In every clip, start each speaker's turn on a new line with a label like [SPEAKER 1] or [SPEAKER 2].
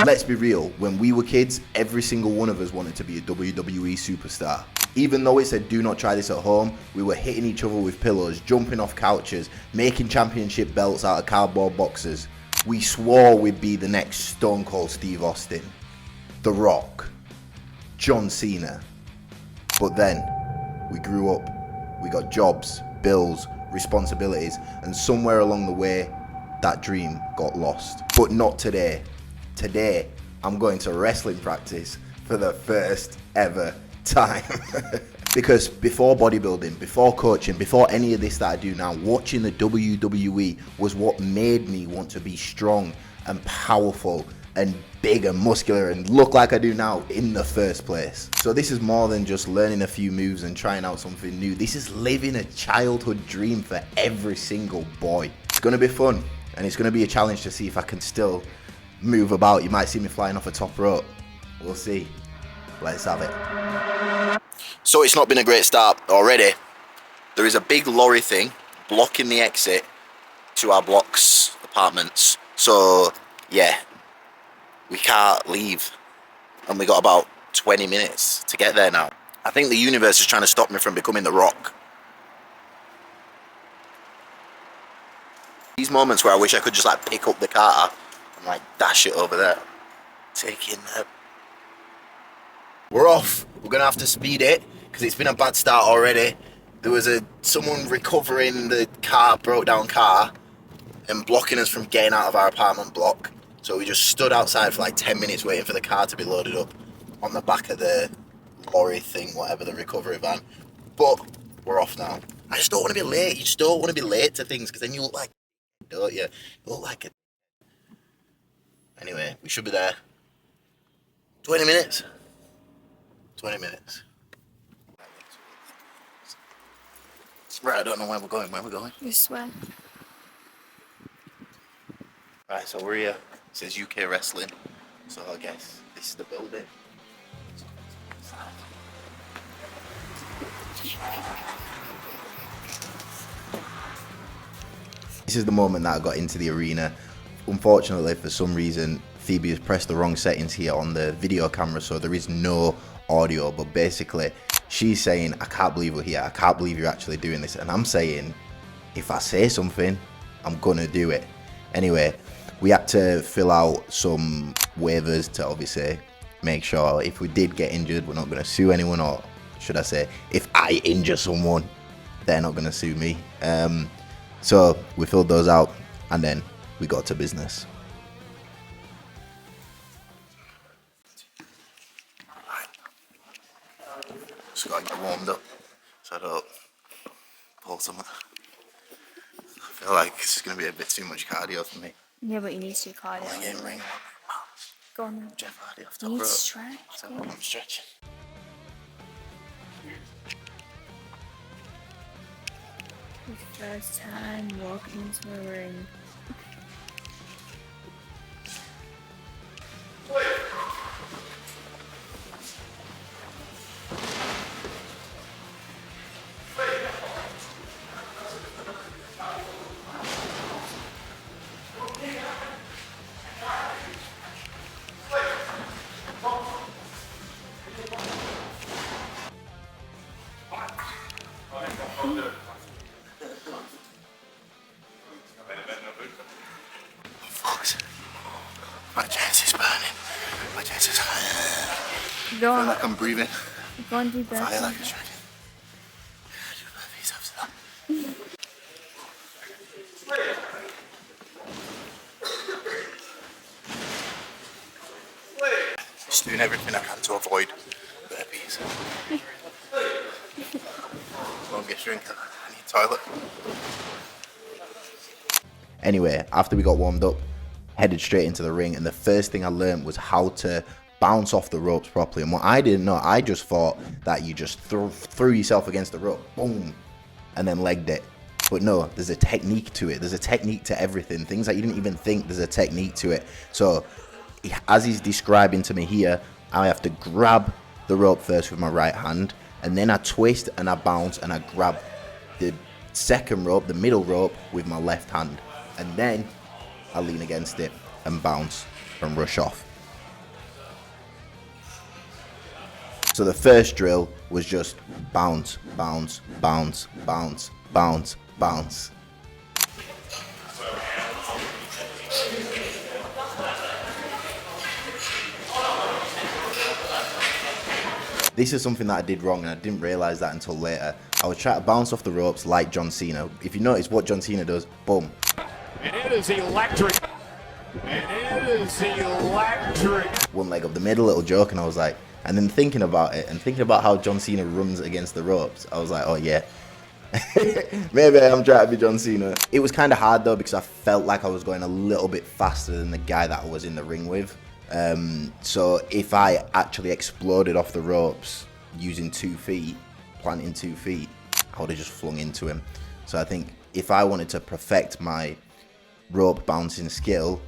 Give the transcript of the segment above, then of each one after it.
[SPEAKER 1] Let's be real, when we were kids, every single one of us wanted to be a WWE superstar. Even though it said do not try this at home, we were hitting each other with pillows, jumping off couches, making championship belts out of cardboard boxes. We swore we'd be the next Stone Cold Steve Austin, The Rock, John Cena. But then, we grew up, we got jobs, bills, responsibilities, and somewhere along the way, that dream got lost. But not today. Today, I'm going to wrestling practice for the first ever time. Because before bodybuilding, before coaching, before any of this that I do now, watching the WWE was what made me want to be strong and powerful and big and muscular and look like I do now in the first place. So this is more than just learning a few moves and trying out something new. This is living a childhood dream for every single boy. It's gonna be fun, and it's gonna be a challenge to see if I can still move about. You might see me flying off a top rope. We'll see. Let's have it. So it's not been a great start already. There is a big lorry thing blocking the exit to our block's apartments. So yeah, we can't leave. And we got about 20 minutes to get there now. I think the universe is trying to stop me from becoming The Rock. These moments where I wish I could just like pick up the car and like dash it over there. Taking the... We're off. We're gonna have to speed it because it's been a bad start already. There was someone recovering the car, broke down car, and blocking us from getting out of our apartment block. So we just stood outside for like 10 minutes waiting for the car to be loaded up on the back of the lorry thing, whatever, the recovery van. But we're off now. I just don't want to be late. You just don't want to be late to things because then you look like, don't you? You look like a... Anyway, we should be there. 20 minutes. 20 minutes. Right, I don't know where we're going. Where are we going?
[SPEAKER 2] This way.
[SPEAKER 1] Right, so we're here. It says UK Wrestling. So I guess this is the building. This is the moment that I got into the arena. Unfortunately, for some reason, Phoebe has pressed the wrong settings here on the video camera, so there is no audio. But basically, she's saying, I can't believe we're here. I can't believe you're actually doing this. And I'm saying, if I say something, I'm gonna do it. Anyway, we had to fill out some waivers to obviously make sure if we did get injured, we're not gonna sue anyone, or should I say, if I injure someone, they're not gonna sue me. So we filled those out and then we got to business. Just gotta get warmed up so I don't pull someone. I feel like this is gonna be a bit too much cardio for me.
[SPEAKER 2] Yeah, but you need to do cardio.
[SPEAKER 1] I'm getting ring.
[SPEAKER 2] Go on then.
[SPEAKER 1] Jeff Hardy off
[SPEAKER 2] You
[SPEAKER 1] top
[SPEAKER 2] need
[SPEAKER 1] rope.
[SPEAKER 2] to stretch.
[SPEAKER 1] So
[SPEAKER 2] Go on.
[SPEAKER 1] I'm stretching.
[SPEAKER 2] Your first time walking into a ring.
[SPEAKER 1] My chest is burning. My chest is high.
[SPEAKER 2] Go
[SPEAKER 1] I
[SPEAKER 2] on.
[SPEAKER 1] feel like I'm breathing
[SPEAKER 2] Go on, do
[SPEAKER 1] fire
[SPEAKER 2] that.
[SPEAKER 1] like a dragon. Do burpees after that. Just doing everything I can to avoid burpees. Longest drink. I need toilet. Anyway, after we got warmed up, headed straight into the ring, and the first thing I learned was how to bounce off the ropes properly. And what I didn't know, I just thought that you just threw yourself against the rope, boom, and then legged it. But no, there's a technique to it. There's a technique to everything. Things that you didn't even think, there's a technique to it. So as he's describing to me here, I have to grab the rope first with my right hand, and then I twist and I bounce and I grab the second rope, the middle rope, with my left hand. And then I lean against it and bounce and rush off. So the first drill was just bounce, bounce, bounce, bounce, bounce, bounce. This is something that I did wrong and I didn't realize that until later. I was trying to bounce off the ropes like John Cena. If you notice what John Cena does, boom.
[SPEAKER 3] And it is electric. And it is electric.
[SPEAKER 1] One leg up the middle, little joke, and I was like, and then thinking about it and thinking about how John Cena runs against the ropes, I was like, oh yeah. Maybe I'm trying to be John Cena. It was kind of hard though because I felt like I was going a little bit faster than the guy that I was in the ring with. So if I actually exploded off the ropes using 2 feet, planting 2 feet, I would have just flung into him. So I think if I wanted to perfect my rope bouncing skill,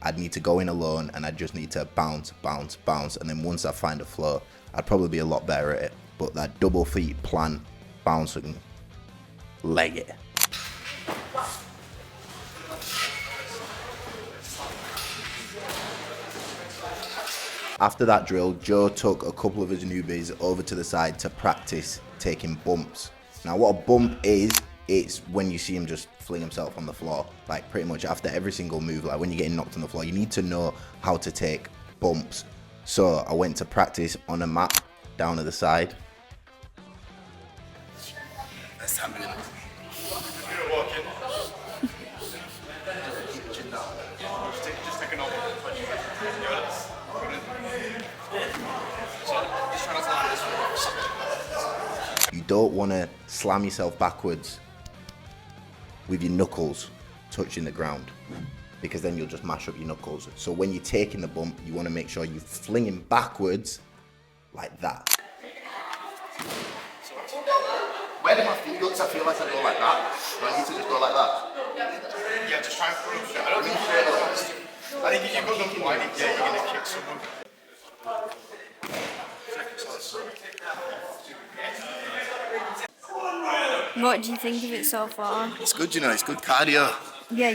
[SPEAKER 1] I'd need to go in alone and I'd just need to bounce, bounce, bounce. And then once I find a flow, I'd probably be a lot better at it. But that double feet plant, bounce and leg it. After that drill, Joe took a couple of his newbies over to the side to practice taking bumps. Now what a bump is, it's when you see him just fling himself on the floor, like pretty much after every single move, like when you're getting knocked on the floor, you need to know how to take bumps. So I went to practice on a mat down at the side.
[SPEAKER 4] That's happening. Just take a normal punch. Just try not to land this.
[SPEAKER 1] You don't want to slam yourself backwards with your knuckles touching the ground because then you'll just mash up your knuckles. So when you're taking the bump, you want to make sure you fling him backwards like that.
[SPEAKER 4] Where do my feet go? 'Cause I feel like I go like that. Do I need to just go like that? Yeah, just try and prove. I don't think I think if you go them wide, yeah, you're going to kick someone.
[SPEAKER 2] What do you think of it so far?
[SPEAKER 4] It's good, you know, it's good cardio.
[SPEAKER 2] Yeah,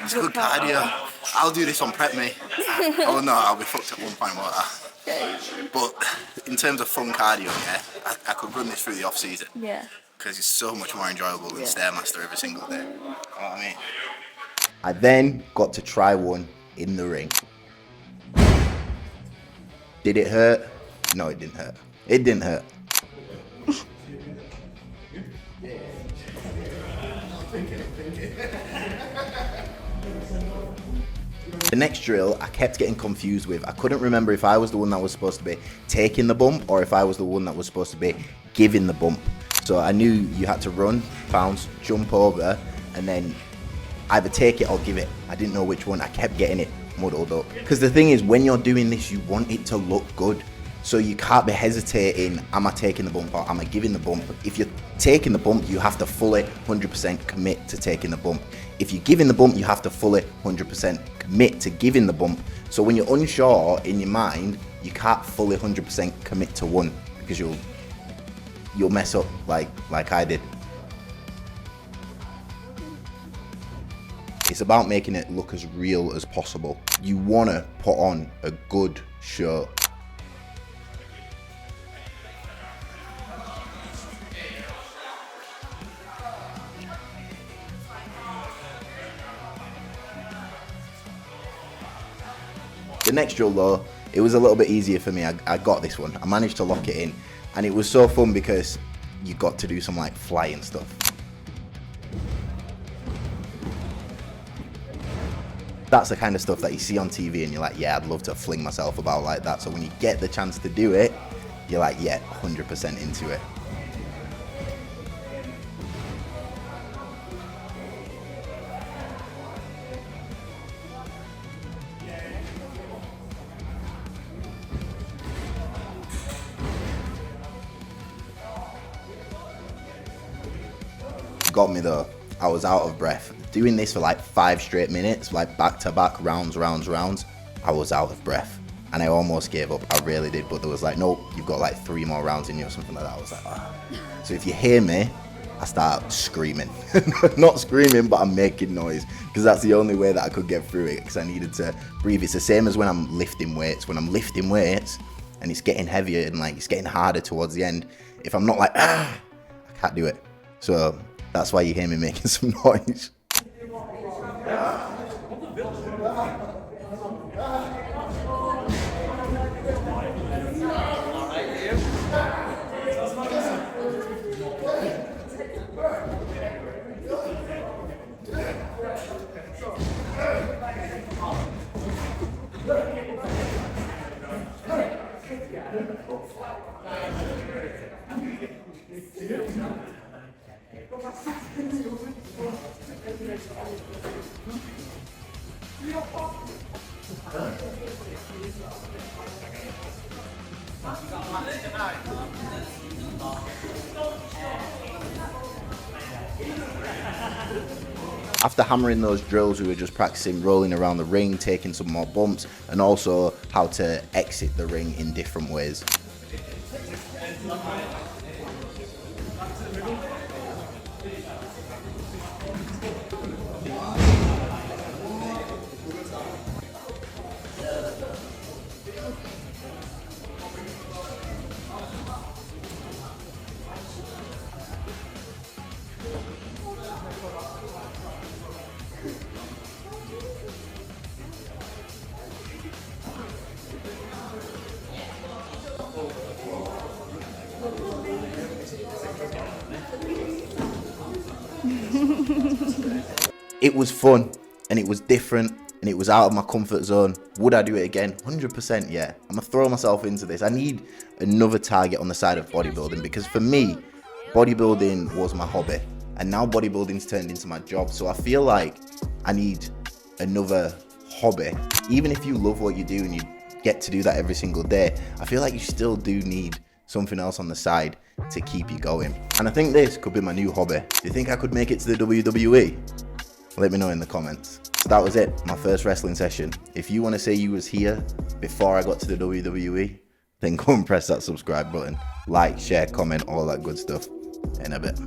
[SPEAKER 4] It's good cardio. I'll do this on prep, me. Oh no, I'll be fucked at one point, won't I? But in terms of fun cardio, yeah, I could run this through the off season.
[SPEAKER 2] Yeah.
[SPEAKER 4] Because it's so much more enjoyable than Stairmaster every single day. You know what I mean?
[SPEAKER 1] I then got to try one in the ring. Did it hurt? No, it didn't hurt. It didn't hurt. The next drill, I kept getting confused with. I couldn't remember if I was the one that was supposed to be taking the bump or if I was the one that was supposed to be giving the bump. So I knew you had to run, bounce, jump over, and then either take it or give it. I didn't know which one. I kept getting it muddled up. Because the thing is, when you're doing this, you want it to look good. So you can't be hesitating, am I taking the bump or am I giving the bump? If you're taking the bump, you have to fully 100% commit to taking the bump. If you're giving the bump, you have to fully 100% commit to giving the bump. So when you're unsure in your mind, you can't fully 100% commit to one because you'll mess up like I did. It's about making it look as real as possible. You want to put on a good show. The next drill though, it was a little bit easier for me. I got this one. I managed to lock it in and it was so fun because you got to do some like flying stuff. That's the kind of stuff that you see on TV and you're like, yeah, I'd love to fling myself about like that. So when you get the chance to do it, you're like, yeah, 100% into it. Got me though. I was out of breath. Doing this for like 5 straight minutes, like back to back, rounds. I was out of breath. And I almost gave up. I really did. But there was like, nope, you've got like 3 more rounds in you or something like that. I was like, ah. So if you hear me, I start screaming. Not screaming, but I'm making noise. Because that's the only way that I could get through it. Because I needed to breathe. It's the same as when I'm lifting weights. When I'm lifting weights, and it's getting heavier and like it's getting harder towards the end, if I'm not like, I can't do it. So that's why you hear me making some noise. After hammering those drills, we were just practicing rolling around the ring, taking some more bumps, and also how to exit the ring in different ways. It was fun and it was different and it was out of my comfort zone. Would I do it again? 100% yeah. I'm gonna throw myself into this. I need another target on the side of bodybuilding, because for me, bodybuilding was my hobby and now bodybuilding's turned into my job. So I feel like I need another hobby. Even if you love what you do and you get to do that every single day, I feel like you still do need something else on the side to keep you going. And I think this could be my new hobby. Do you think I could make it to the WWE? Let me know in the comments. So that was it, my first wrestling session. If you want to say you was here before I got to the WWE, then go and press that subscribe button. Like, share, comment, all that good stuff. In a bit.